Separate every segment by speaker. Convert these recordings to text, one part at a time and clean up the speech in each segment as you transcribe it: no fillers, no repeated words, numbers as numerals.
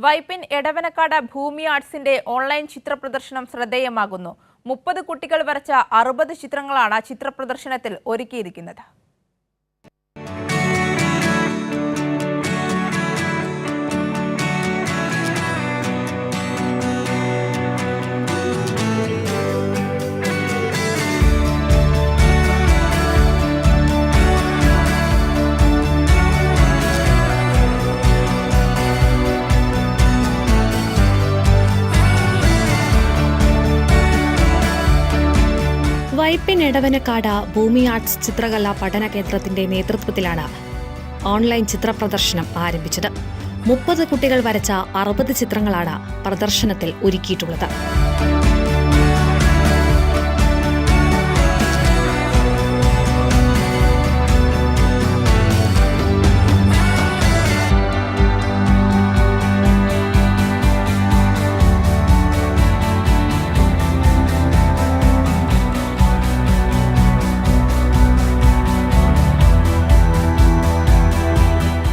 Speaker 1: വൈപ്പിൻ എടവനക്കാട് ഭൂമി ആർട്സിന്റെ ഓൺലൈൻ ചിത്രപ്രദർശനം ശ്രദ്ധേയമാകുന്നു. 30 കുട്ടികൾ വരച്ച 60 ചിത്രങ്ങളാണ് ചിത്രപ്രദർശനത്തിൽ ഒരുക്കിയിരിക്കുന്നത്.
Speaker 2: വൈപ്പിൻ എടവനക്കാട് ഭൂമി ആർട്സ് ചിത്രകലാ പഠന കേന്ദ്രത്തിന്റെ നേതൃത്വത്തിലാണ് ഓൺലൈൻ ചിത്രപ്രദർശനം ആരംഭിച്ചത്. 30 കുട്ടികൾ വരച്ച 60 ചിത്രങ്ങളാണ് പ്രദർശനത്തിൽ ഒരുക്കിയിട്ടുള്ളത്.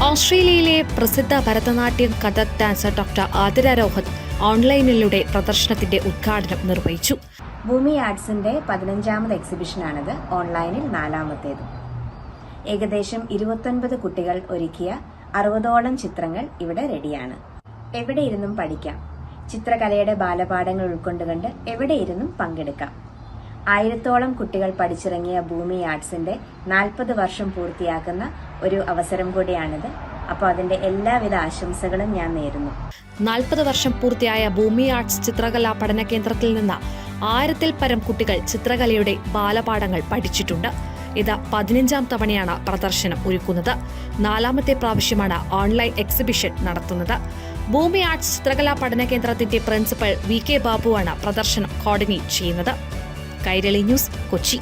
Speaker 2: ഓസ്ട്രേലിയയിലെ പ്രസിദ്ധ ഭരതനാട്യം കഥക് ഡാൻസർ ഡോക്ടർ ആതിര രോഹത് ഓൺലൈനിലൂടെ പ്രദർശനത്തിന്റെ ഉദ്ഘാടനം നിർവഹിച്ചു.
Speaker 3: ഭൂമി ആർട്സിന്റെ 15ാമത് എക്സിബിഷനാണിത്. ഓൺലൈനിൽ 4ാമത്തേത്. ഏകദേശം 29 കുട്ടികൾ ഒരുക്കിയ 60ഓളം ചിത്രങ്ങൾ ഇവിടെ റെഡിയാണ്. എവിടെയിരുന്നും പഠിക്കാം. ചിത്രകലയുടെ ബാലപാഠങ്ങൾ ഉൾക്കൊണ്ടുകൊണ്ട് എവിടെയിരുന്നും പങ്കെടുക്കാം. 1000ഓളം കുട്ടികൾ പഠിച്ചിറങ്ങിയ ഭൂമി ആർട്സിന്റെ 40 വർഷം പൂർത്തിയാക്കുന്ന ഒരു അവസരം കൂടിയാണിത്. അപ്പോൾ അതിന്റെ എല്ലാവിധ ആശംസകളും ഞാൻ നേരുന്നു.
Speaker 2: 40 വർഷം പൂർത്തിയായ ഭൂമി ആർട്സ് ചിത്രകലാ പഠന കേന്ദ്രത്തിൽ നിന്ന് 1000ൽ പരം കുട്ടികൾ ചിത്രകലയുടെ ബാലപാഠങ്ങൾ പഠിച്ചിട്ടുണ്ട്. ഇത് 15ാം തവണയാണ് പ്രദർശനം ഒരുക്കുന്നത്. 4ാമത്തെ പ്രാവശ്യമാണ് ഓൺലൈൻ എക്സിബിഷൻ നടത്തുന്നത്. ഭൂമി ആർട്സ് ചിത്രകലാ പഠന കേന്ദ്രത്തിന്റെ പ്രിൻസിപ്പൽ VK ബാബുവാണ് പ്രദർശനം കോർഡിനേറ്റ് ചെയ്യുന്നത്. കൈരളി ന്യൂസ്, കൊച്ചി.